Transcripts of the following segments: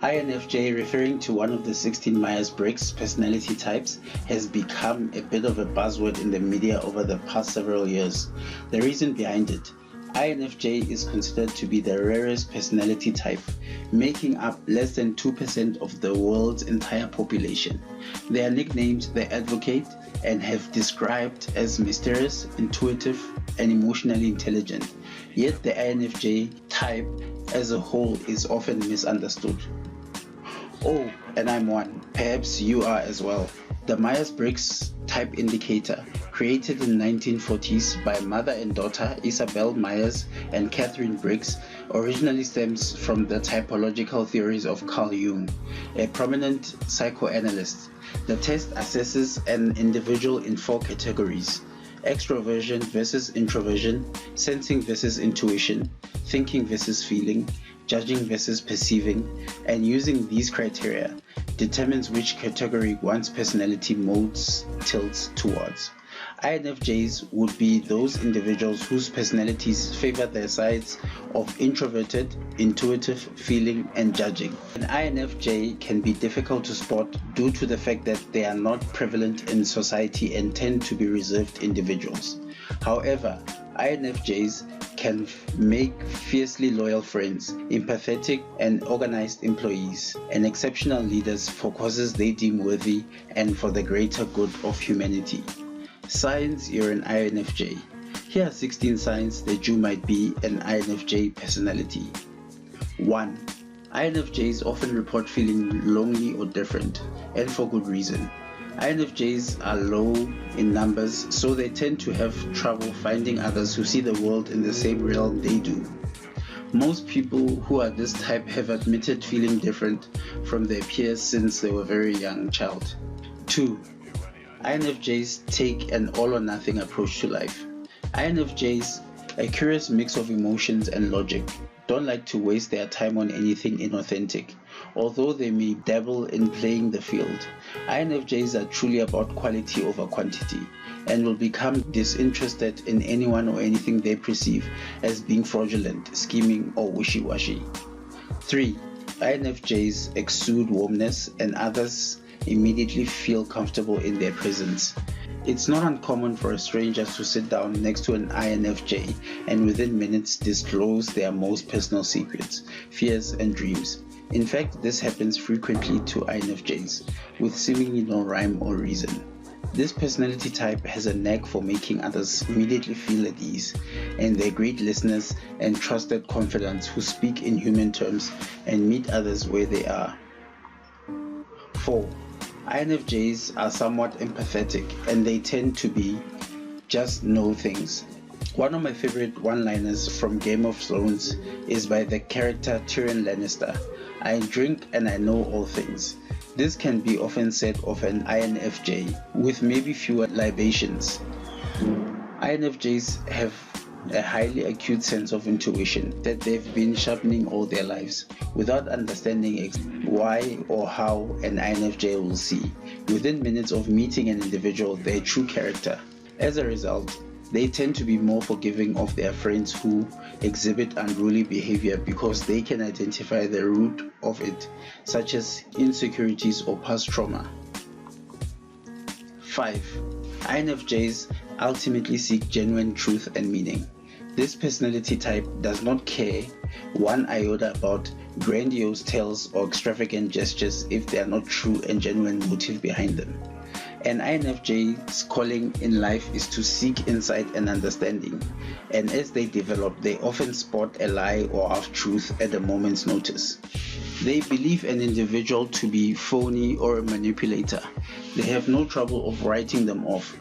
INFJ, referring to one of the 16 Myers-Briggs personality types, has become a bit of a buzzword in the media over the past several years. The reason behind it: INFJ is considered to be the rarest personality type, making up less than 2% of the world's entire population. They are nicknamed the Advocate and have described as mysterious, intuitive, and emotionally intelligent. Yet the INFJ type as a whole is often misunderstood. Oh, and I'm one. Perhaps you are as well. The Myers-Briggs type indicator, created in the 1940s by mother and daughter Isabel Myers and Catherine Briggs, originally stems from the typological theories of Carl Jung, a prominent psychoanalyst. The test assesses an individual in 4 categories: extroversion versus introversion, sensing versus intuition, thinking versus feeling, judging versus perceiving, and using these criteria determines which category one's personality modes tilts towards. INFJs would be those individuals whose personalities favor their sides of introverted, intuitive, feeling, and judging. An INFJ can be difficult to spot due to the fact that they are not prevalent in society and tend to be reserved individuals. However, INFJs can make fiercely loyal friends, empathetic and organized employees, and exceptional leaders for causes they deem worthy and for the greater good of humanity. Signs you're an INFJ. Here are 16 signs that you might be an INFJ personality. 1. INFJs often report feeling lonely or different, and for good reason. INFJs are low in numbers, so they tend to have trouble finding others who see the world in the same realm they do. Most people who are this type have admitted feeling different from their peers since they were a very young child. 2. INFJs take an all-or-nothing approach to life. INFJs, a curious mix of emotions and logic, don't like to waste their time on anything inauthentic. Although they may dabble in playing the field, INFJs are truly about quality over quantity and will become disinterested in anyone or anything they perceive as being fraudulent, scheming, or wishy-washy. 3. INFJs exude warmness and others immediately feel comfortable in their presence. It's not uncommon for a stranger to sit down next to an INFJ and within minutes disclose their most personal secrets, fears, and dreams. In fact, this happens frequently to INFJs, with seemingly no rhyme or reason. This personality type has a knack for making others immediately feel at ease, and they're great listeners and trusted confidants who speak in human terms and meet others where they are. 4. INFJs are somewhat empathetic, and they tend to be just know things. One of my favorite one-liners from Game of Thrones is by the character Tyrion Lannister: "I drink and I know all things." This can be often said of an INFJ, with maybe fewer libations. INFJs have a highly acute sense of intuition that they've been sharpening all their lives, without understanding why or how an INFJ will see, within minutes of meeting an individual, their true character. As a result, they tend to be more forgiving of their friends who exhibit unruly behavior because they can identify the root of it, such as insecurities or past trauma. 5. INFJs ultimately seek genuine truth and meaning. This personality type does not care one iota about grandiose tales or extravagant gestures if they are not true and genuine motive behind them. An INFJ's calling in life is to seek insight and understanding, and as they develop, they often spot a lie or half-truth at a moment's notice. They believe an individual to be phony or a manipulator. They have no trouble of writing them off.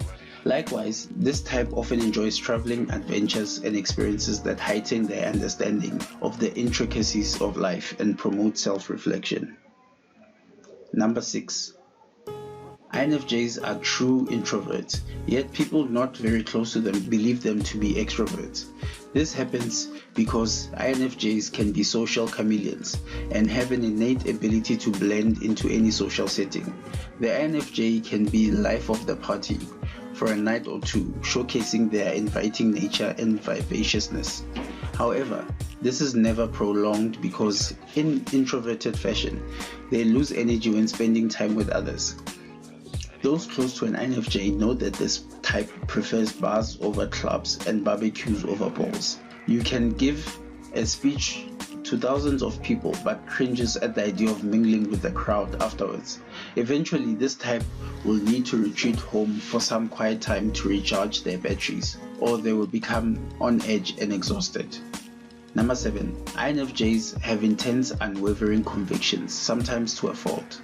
Likewise, this type often enjoys traveling, adventures, and experiences that heighten their understanding of the intricacies of life and promote self-reflection. Number 6. INFJs are true introverts, yet people not very close to them believe them to be extroverts. This happens because INFJs can be social chameleons and have an innate ability to blend into any social setting. The INFJ can be life of the party for a night or two, showcasing their inviting nature and vivaciousness. However, this is never prolonged because in introverted fashion, they lose energy when spending time with others. Those close to an INFJ know that this type prefers bars over clubs and barbecues over balls. You can give a speech to thousands of people but cringes at the idea of mingling with the crowd afterwards. Eventually, this type will need to retreat home for some quiet time to recharge their batteries, or they will become on edge and exhausted. Number 7. INFJs have intense, unwavering convictions, sometimes to a fault.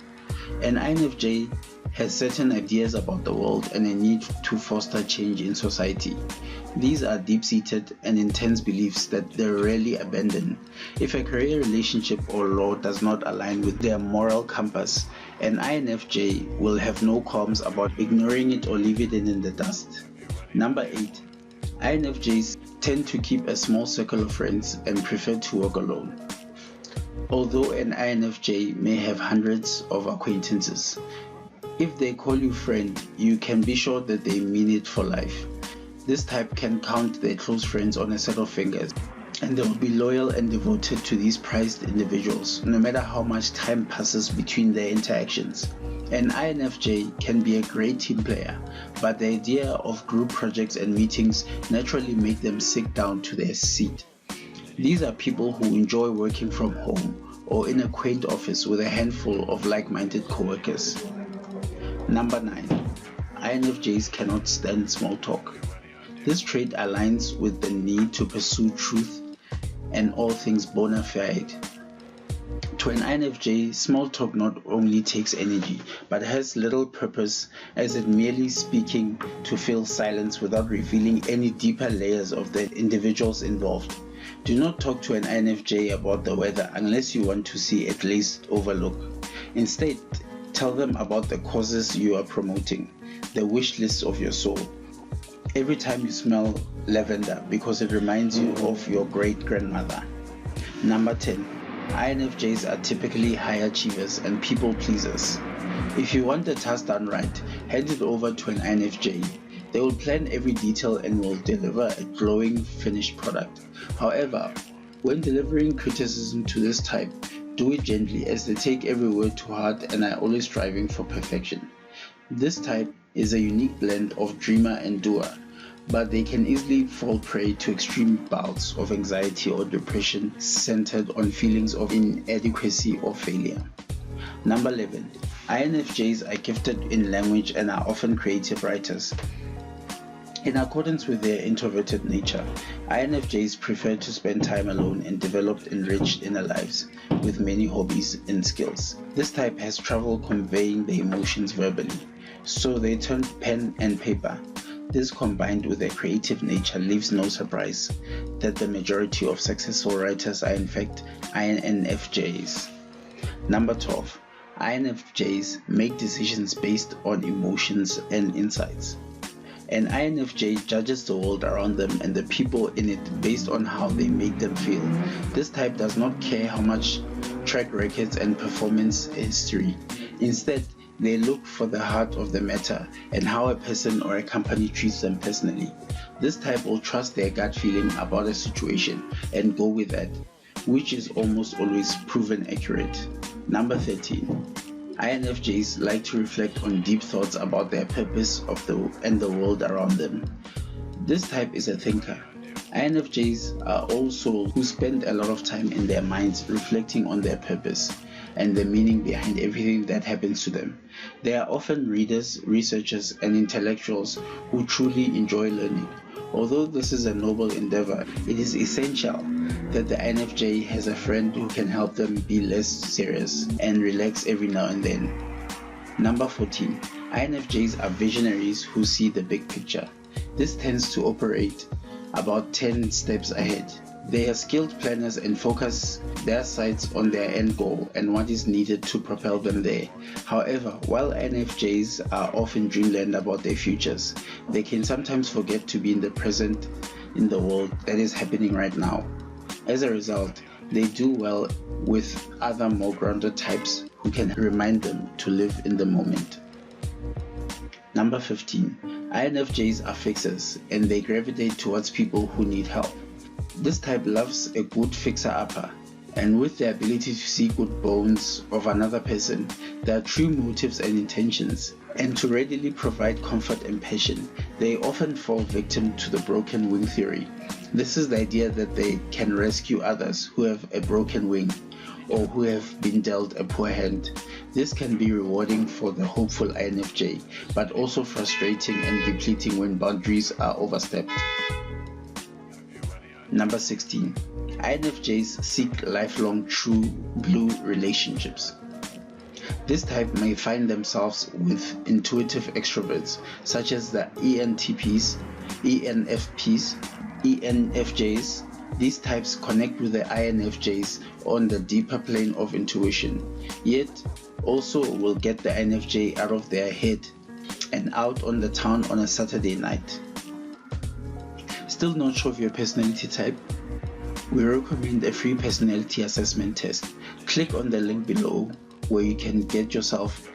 An INFJ has certain ideas about the world and a need to foster change in society. These are deep-seated and intense beliefs that they rarely abandon. If a career, relationship, or law does not align with their moral compass, an INFJ will have no qualms about ignoring it or leaving it in the dust. Number 8. INFJs tend to keep a small circle of friends and prefer to work alone. Although an INFJ may have hundreds of acquaintances, if they call you friend, you can be sure that they mean it for life. This type can count their close friends on a set of fingers, and they will be loyal and devoted to these prized individuals, no matter how much time passes between their interactions. An INFJ can be a great team player, but the idea of group projects and meetings naturally make them sit down to their seat. These are people who enjoy working from home or in a quaint office with a handful of like-minded co-workers. Number 9. INFJs cannot stand small talk. This trait aligns with the need to pursue truth and all things bona fide. To an INFJ, small talk not only takes energy, but has little purpose, as it merely speaking to fill silence without revealing any deeper layers of the individuals involved. Do not talk to an INFJ about the weather unless you want to see a glazed overlook. Instead, tell them about the causes you are promoting, the wish list of your soul. Every time you smell lavender because it reminds you of your great-grandmother. Number 10. INFJs are typically high achievers and people pleasers. If you want the task done right, hand it over to an INFJ. They will plan every detail and will deliver a glowing finished product. However, when delivering criticism to this type, do it gently, as they take every word to heart and are always striving for perfection. This type is a unique blend of dreamer and doer, but they can easily fall prey to extreme bouts of anxiety or depression centered on feelings of inadequacy or failure. Number 11. INFJs are gifted in language and are often creative writers. In accordance with their introverted nature, INFJs prefer to spend time alone and develop enriched inner lives with many hobbies and skills. This type has trouble conveying their emotions verbally, so they turn pen and paper. This, combined with their creative nature, leaves no surprise that the majority of successful writers are in fact INFJs. Number 12. INFJs make decisions based on emotions and insights. An INFJ judges the world around them and the people in it based on how they make them feel. This type does not care how much track records and performance history. Instead, they look for the heart of the matter and how a person or a company treats them personally. This type will trust their gut feeling about a situation and go with that, which is almost always proven accurate. Number 13. INFJs like to reflect on deep thoughts about their purpose and the world around them. This type is a thinker. INFJs are also who spend a lot of time in their minds reflecting on their purpose and the meaning behind everything that happens to them. They are often readers, researchers, and intellectuals who truly enjoy learning. Although this is a noble endeavor, it is essential that the INFJ has a friend who can help them be less serious and relax every now and then. Number 14. INFJs are visionaries who see the big picture. This tends to operate about 10 steps ahead. They are skilled planners and focus their sights on their end goal and what is needed to propel them there. However, while INFJs are often dreamland about their futures, they can sometimes forget to be in the present in the world that is happening right now. As a result, they do well with other more grounded types who can remind them to live in the moment. Number 15. INFJs are fixers and they gravitate towards people who need help. This type loves a good fixer-upper, and with the ability to see good bones of another person, their true motives and intentions, and to readily provide comfort and passion, they often fall victim to the broken wing theory. This is the idea that they can rescue others who have a broken wing or who have been dealt a poor hand. This can be rewarding for the hopeful INFJ, but also frustrating and depleting when boundaries are overstepped. Number 16. INFJs seek lifelong true blue relationships. This type may find themselves with intuitive extroverts such as the ENTPs, ENFPs, ENFJs. These types connect with the INFJs on the deeper plane of intuition, yet also will get the INFJ out of their head and out on the town on a Saturday night. Still not sure of your personality type? We recommend a free personality assessment test. Click on the link below where you can get yourself